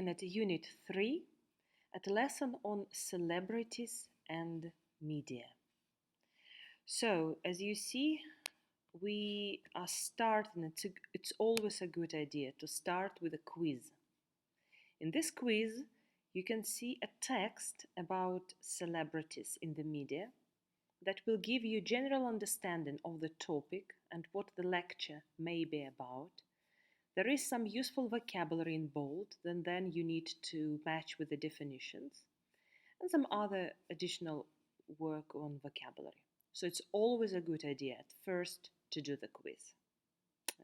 looking at Unit 3 at a lesson on celebrities and media. So, as you see, we are starting, it's always a good idea to start with a quiz. In this quiz, you can see a text about celebrities in the media that will give you general understanding of the topic and what the lecture may be about. There is some useful vocabulary in bold, and then you need to match with the definitions, and some other additional work on vocabulary. So it's always a good idea at first to do the quiz.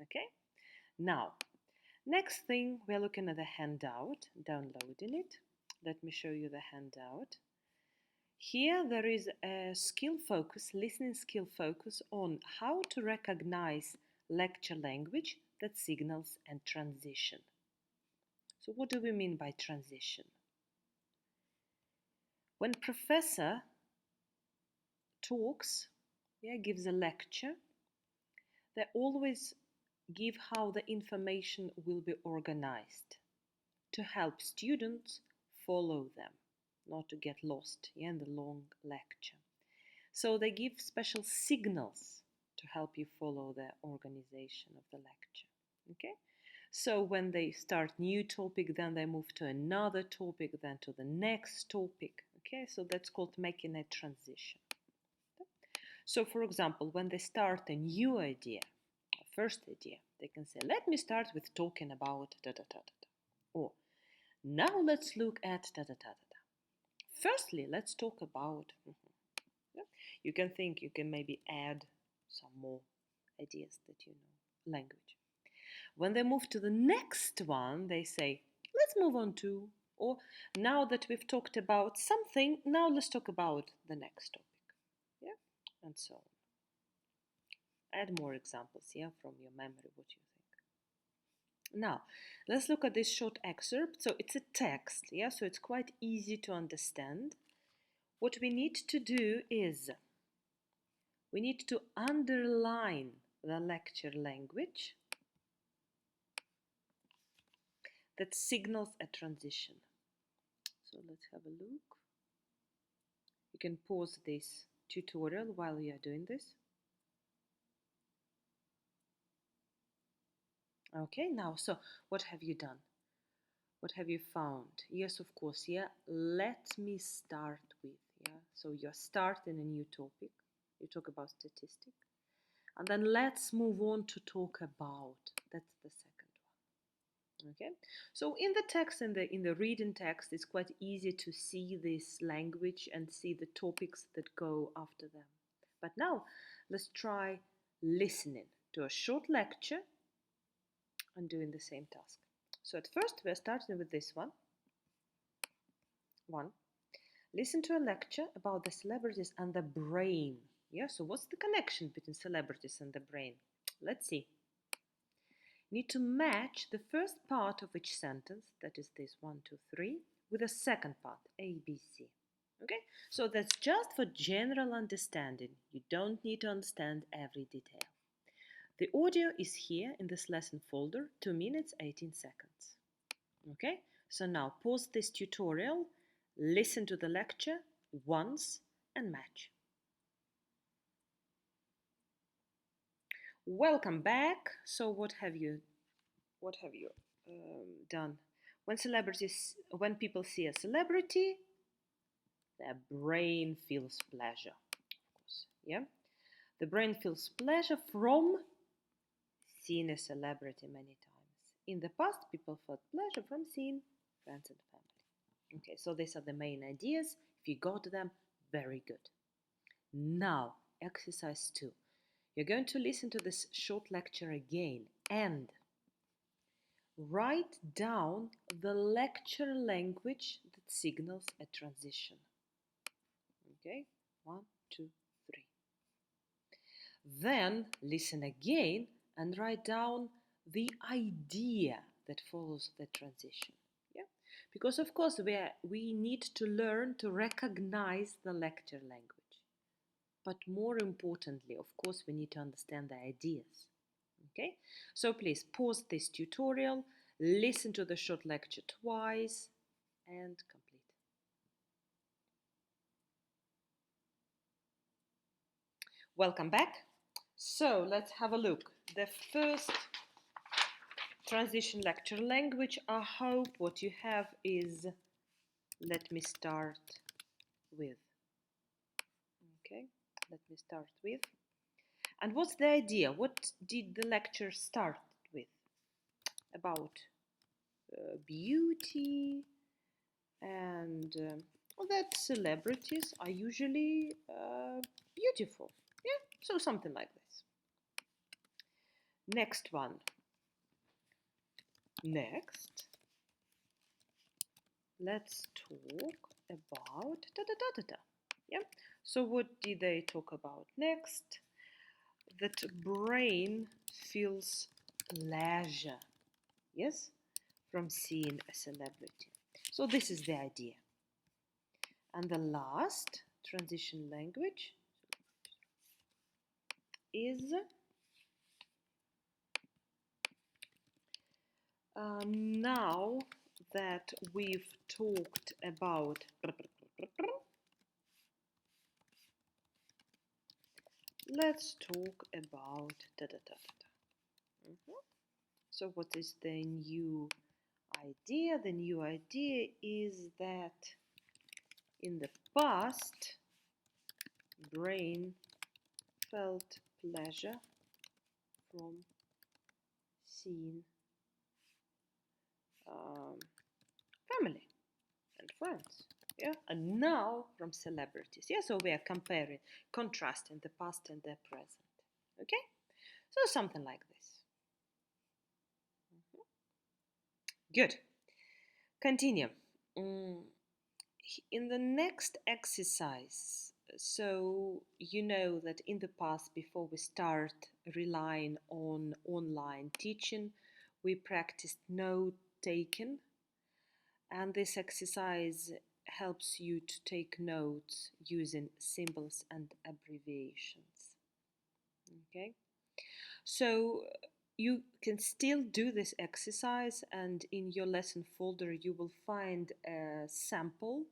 Okay? Now, next thing, we're looking at the handout, downloading it. Let me show you the handout. Here there is a skill focus, listening skill focus on how to recognize lecture language that signals and transition. So what do we mean by transition? When professor talks, gives a lecture, they always give how the information will be organized to help students follow them, not to get lost in the long lecture. So they give special signals to help you follow the organization of the lecture. Okay? So when they start new topic, then they move to another topic, then to the next topic. Okay? So that's called making a transition. So for example, when they start a new idea, a first idea, they can say, let me start with talking about da-da-da-da-da. Or, now let's look at da-da-da-da-da. Firstly, let's talk about... Yeah? You can think, you can maybe add some more ideas that you know, language. When they move to the next one, they say, let's move on to, or now that we've talked about something, now let's talk about the next topic. Yeah, and so on. Add more examples, from your memory, what you think. Now, let's look at this short excerpt. So it's a text, so it's quite easy to understand. What we need to do is we need to underline the lecture language that signals a transition. So let's have a look. You can pause this tutorial while you are doing this. Okay, now, so what have you done? What have you found? Yes, of course, let me start with, so you're starting a new topic. You talk about statistics. And then let's move on to talk about, that's the second one. Okay, so in the text, in the reading text, it's quite easy to see this language and see the topics that go after them. But now, let's try listening to a short lecture and doing the same task. So at first, we're starting with this one. Listen to a lecture about the celebrities and the brain. So what's the connection between celebrities and the brain? Let's see. Need to match the first part of each sentence, that is this 1, 2, 3, with the second part, A, B, C. Okay, so that's just for general understanding. You don't need to understand every detail. The audio is here in this lesson folder, 2 minutes, 18 seconds. Okay, so now pause this tutorial, listen to the lecture once and match. Welcome back. So what have you done? When people see a celebrity, their brain feels pleasure, of course. The brain feels pleasure from seeing a celebrity many times. In the past, people felt pleasure from seeing friends and family. Okay, so these are the main ideas. If you got them, very good. Now, exercise 2. You're going to listen to this short lecture again and write down the lecture language that signals a transition. Okay, 1, 2, 3. Then listen again and write down the idea that follows the transition. Because of course we need to learn to recognize the lecture language. But more importantly, of course, we need to understand the ideas. Okay, so please pause this tutorial, Listen to the short lecture twice and complete. Welcome back. So let's have a look. The first transition lecture language, I hope what you have is let me start with. Okay, let me start with. And what's the idea? What did the lecture start with? About beauty and that celebrities are usually beautiful. Yeah, so something like this. Next one. Next, let's talk about da da da da da. Yeah. So what did they talk about next? That brain feels pleasure. Yes, from seeing a celebrity. So this is the idea. And the last transition language is now that we've talked about let's talk about da da da da da. So what is the new idea? The new idea is that in the past, brain felt pleasure from seeing family and friends. Yeah, and now from celebrities. Yeah, so we are comparing, contrasting the past and the present. Okay, so something like this. Good. Continue. In the next exercise, so you know that in the past, before we start relying on online teaching, we practiced note taking, and this exercise helps you to take notes using symbols and abbreviations. Okay, so you can still do this exercise, and in your lesson folder you will find a sample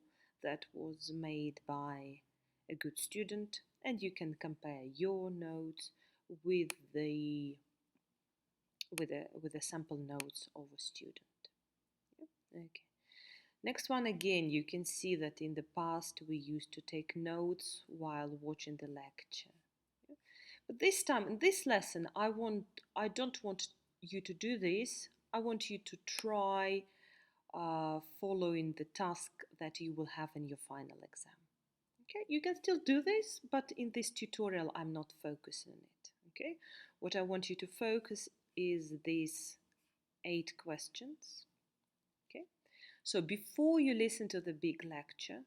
that was made by a good student, and you can compare your notes with the sample notes of a student. Okay. Next one, again, you can see that in the past we used to take notes while watching the lecture. But this time, in this lesson, I don't want you to do this. I want you to try following the task that you will have in your final exam. Okay, you can still do this, but in this tutorial, I'm not focusing on it. Okay, what I want you to focus is these 8 questions. Okay, so before you listen to the big lecture,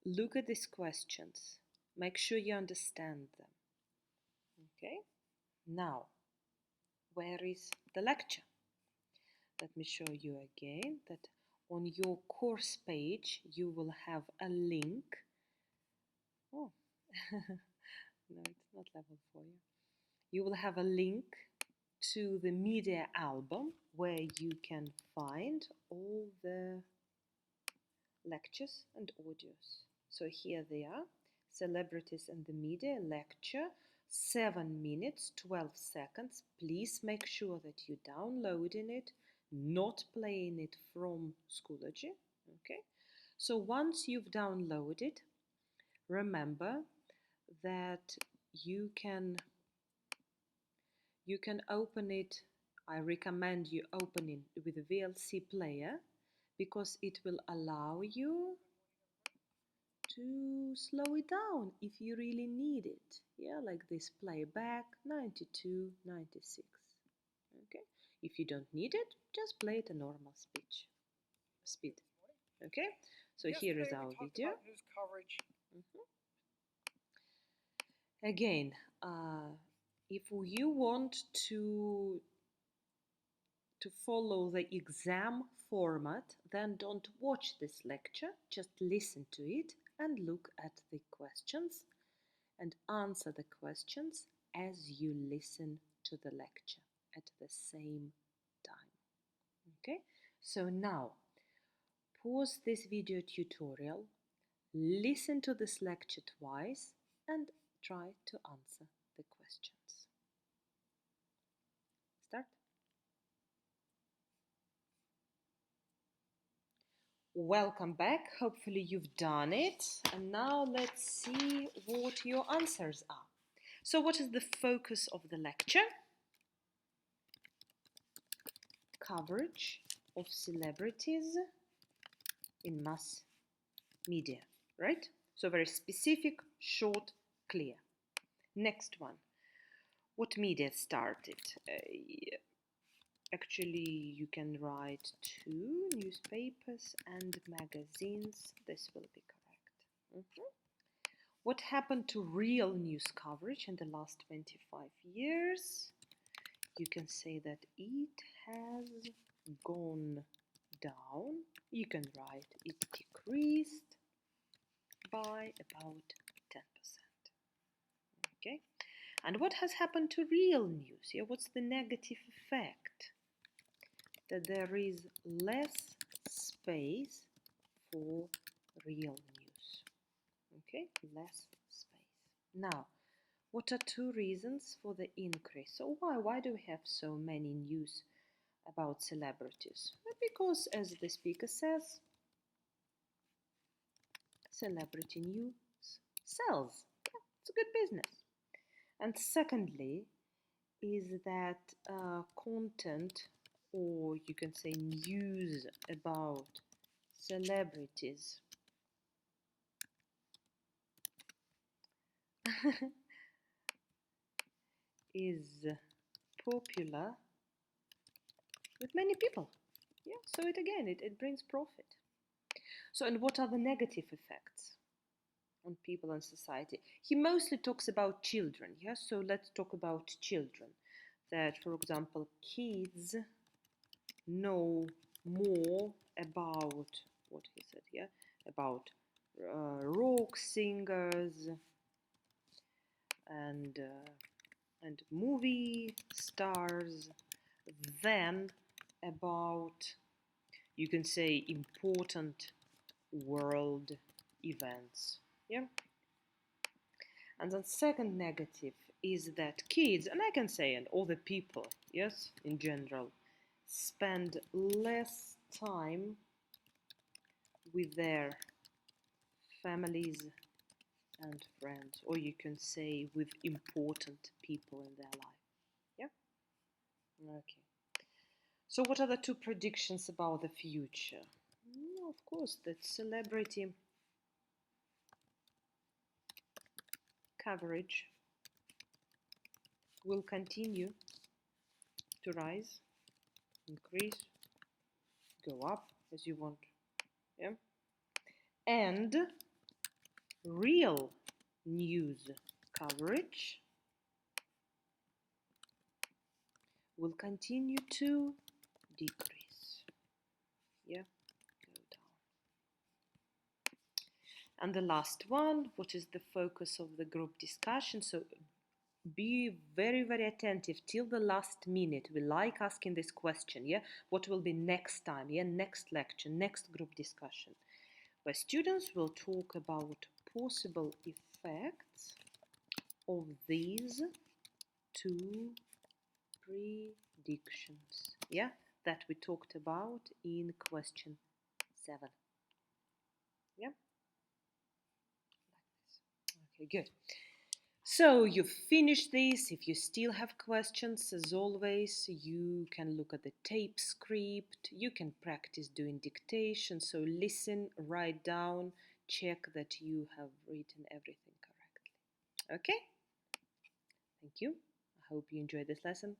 look at these questions. Make sure you understand them. Okay, now, where is the lecture? Let me show you again that on your course page you will have a link. Oh, no, it's not level 4. You will have a link to the media album where you can find all the lectures and audios. So here they are, Celebrities and the Media lecture, 7 minutes, 12 seconds. Please make sure that you're downloading it, not playing it from Schoology. Okay, so once you've downloaded, remember that you can open it. I recommend you opening with a VLC player because it will allow you to slow it down if you really need it. Yeah, like this playback 92, 96. Okay, if you don't need it, just play it a normal speed. Okay, so here is our video. Again, if you want to follow the exam format, then don't watch this lecture, just listen to it and look at the questions and answer the questions as you listen to the lecture at the same time. Okay, So now, pause this video tutorial, listen to this lecture twice and try to answer the questions. Start. Welcome back. Hopefully you've done it. And now let's see what your answers are. So what is the focus of the lecture? Coverage of celebrities in mass media, right? So very specific, short, clear. Next one. What media started? Actually, you can write 2 newspapers and magazines. This will be correct. What happened to real news coverage in the last 25 years? You can say that it has gone down. You can write it decreased by about 10%. Okay? And what has happened to real news? Yeah, what's the negative effect? That there is less space for real news. Okay, less space. Now, what are 2 reasons for the increase? So why do we have so many news about celebrities? Because, as the speaker says, celebrity news sells. Yeah, it's a good business. And secondly, is that content, or you can say news about celebrities is popular with many people. Yeah, so it brings profit. So, and what are the negative effects on people and society? He mostly talks about children. Yeah, so let's talk about children. That, for example, kids know more about what he said, yeah, about rock singers and movie stars than about, you can say, important world events. Yeah. And the second negative is that kids, and I can say, and other people, yes, in general, spend less time with their families and friends, or you can say with important people in their life. Yeah? Okay. So what are the 2 predictions about the future? Of course, that celebrity coverage will continue to rise, increase, go up as you want. Yeah? And real news coverage will continue to decrease. Yeah, go down. And the last one, what is the focus of the group discussion? So be very, very attentive till the last minute. We like asking this question, yeah? What will be next time, yeah? Next lecture, next group discussion, where students will talk about possible effects of these 2 predictions, yeah? That we talked about in question 7. Yeah? Like this. Okay, good. So you've finished this. If you still have questions, as always, you can look at the tape script. You can practice doing dictation. So listen, write down, check that you have written everything correctly. Okay? Thank you. I hope you enjoyed this lesson.